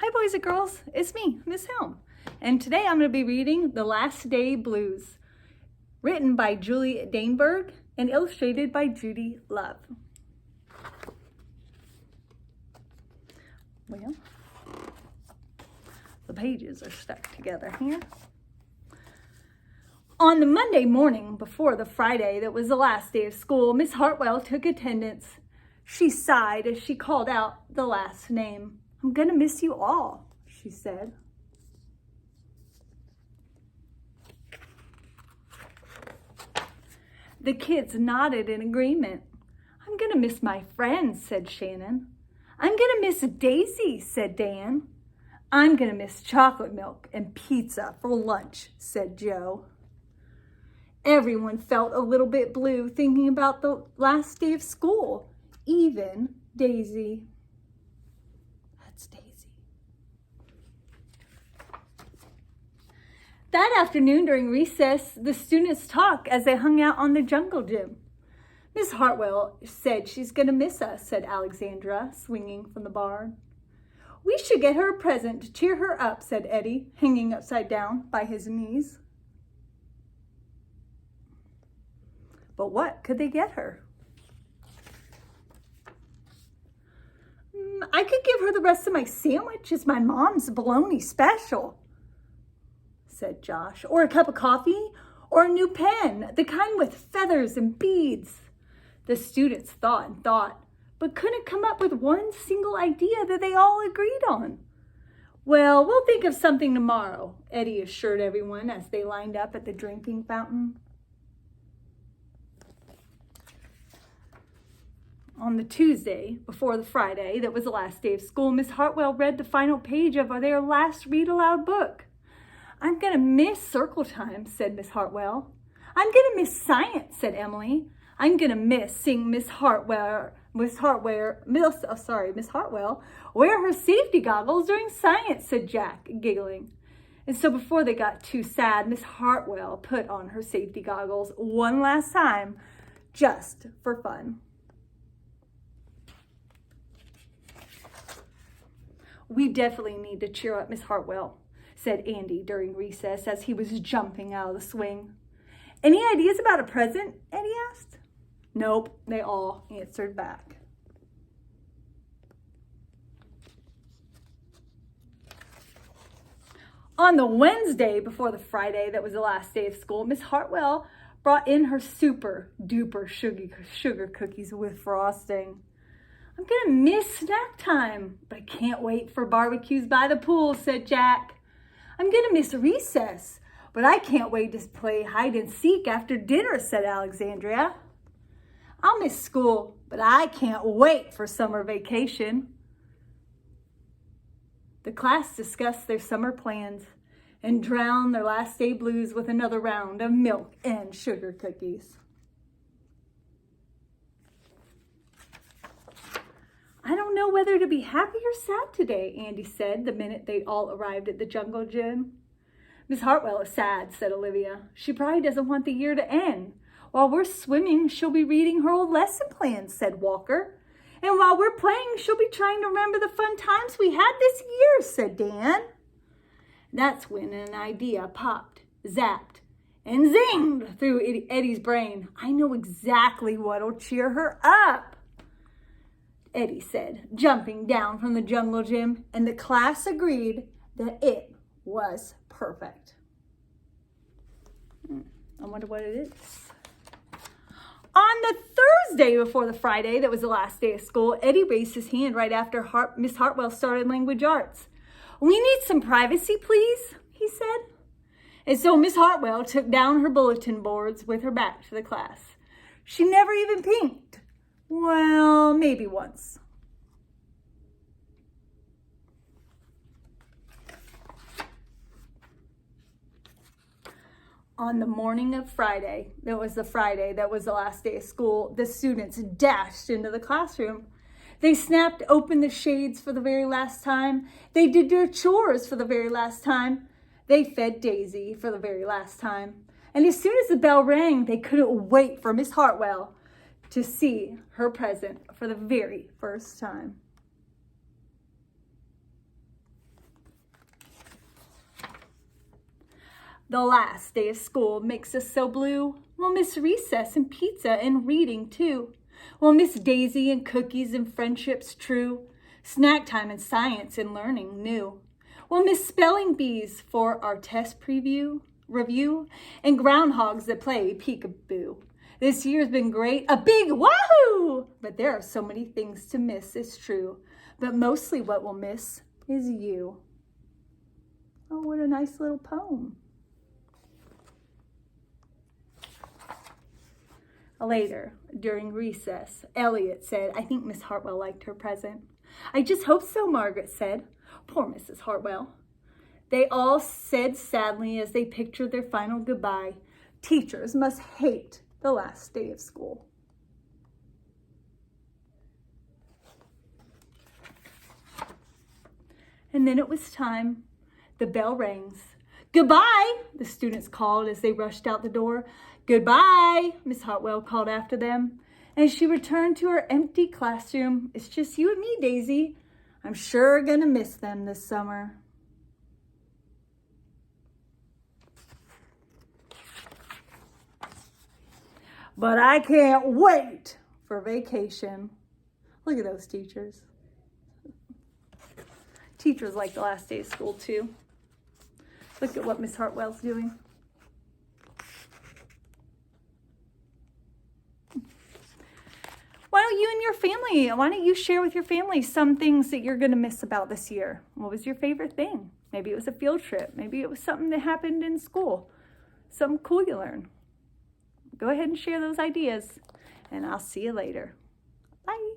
Hi boys and girls, it's me, Miss Helm, and today I'm going to be reading The Last Day Blues, written by Julie Daneberg and illustrated by Judy Love. Well, the pages are stuck together here. On the Monday morning before the Friday that was the last day of school, Miss Hartwell took attendance. She sighed as she called out the last name. "I'm gonna miss you all," she said. The kids nodded in agreement. "I'm gonna miss my friends," said Shannon. "I'm gonna miss Daisy," said Dan. "I'm gonna miss chocolate milk and pizza for lunch," said Joe. Everyone felt a little bit blue thinking about the last day of school, even Daisy. That's Daisy. That afternoon during recess, the students talked as they hung out on the jungle gym. "Miss Hartwell said she's going to miss us," said Alexandra, swinging from the barn. "We should get her a present to cheer her up," said Eddie, hanging upside down by his knees. But what could they get her? "I could give her the rest of my sandwich. It's my mom's bologna special," said Josh. "Or a cup of coffee, or a new pen, the kind with feathers and beads." The students thought and thought, but couldn't come up with one single idea that they all agreed on. "Well, we'll think of something tomorrow," Eddie assured everyone as they lined up at the drinking fountain. On the Tuesday, before the Friday that was the last day of school, Miss Hartwell read the final page of their last read-aloud book. "I'm going to miss circle time," said Miss Hartwell. "I'm going to miss science," said Emily. "I'm going to miss seeing Miss Hartwell wear her safety goggles during science," said Jack, giggling. And so before they got too sad, Miss Hartwell put on her safety goggles one last time, just for fun. "We definitely need to cheer up Miss Hartwell," said Andy during recess as he was jumping out of the swing. "Any ideas about a present?" Eddie asked. "Nope," they all answered back. On the Wednesday before the Friday that was the last day of school, Miss Hartwell brought in her super duper sugar cookies with frosting. "I'm going to miss snack time, but I can't wait for barbecues by the pool," said Jack. "I'm going to miss recess, but I can't wait to play hide and seek after dinner," said Alexandria. "I'll miss school, but I can't wait for summer vacation." The class discussed their summer plans and drowned their last day blues with another round of milk and sugar cookies. "I don't know whether to be happy or sad today," Andy said the minute they all arrived at the jungle gym. "Miss Hartwell is sad," said Olivia. "She probably doesn't want the year to end. While we're swimming, she'll be reading her old lesson plans," said Walker. "And while we're playing, she'll be trying to remember the fun times we had this year," said Dan. That's when an idea popped, zapped, and zinged through Eddie's brain. "I know exactly what'll cheer her up," Eddie said, jumping down from the jungle gym, and the class agreed that it was perfect. I wonder what it is. On the Thursday before the Friday that was the last day of school, Eddie raised his hand right after Miss Hartwell started language arts. "We need some privacy, please," he said. And so Miss Hartwell took down her bulletin boards with her back to the class. She never even peeked. Well, maybe once. On the morning of Friday, that was the Friday that was the last day of school, the students dashed into the classroom. They snapped open the shades for the very last time. They did their chores for the very last time. They fed Daisy for the very last time. And as soon as the bell rang, they couldn't wait for Miss Hartwell to see her present for the very first time. The last day of school makes us so blue. We'll miss recess and pizza and reading too. We'll miss Daisy and cookies and friendships true. Snack time and science and learning new. We'll miss spelling bees for our test review, and groundhogs that play peekaboo. This year's been great, a big wahoo! But there are so many things to miss, it's true. But mostly what we'll miss is you. Oh, what a nice little poem. Later, during recess, Elliot said, I think Miss Hartwell liked her present. I just hope so, Margaret said. Poor Mrs. Hartwell. They all said sadly as they pictured their final goodbye, teachers must hate the last day of school. And then it was time. The bell rings. Goodbye, the students called as they rushed out the door. Goodbye, Miss Hartwell called after them. And she returned to her empty classroom. It's just you and me, Daisy. I'm sure gonna miss them this summer. But I can't wait for vacation. Look at those teachers. Teachers like the last day of school too. Look at what Miss Hartwell's doing. Why don't you and your family, why don't you share with your family some things that you're going to miss about this year? What was your favorite thing? Maybe it was a field trip. Maybe it was something that happened in school. Something cool you learned. Go ahead and share those ideas, and I'll see you later. Bye.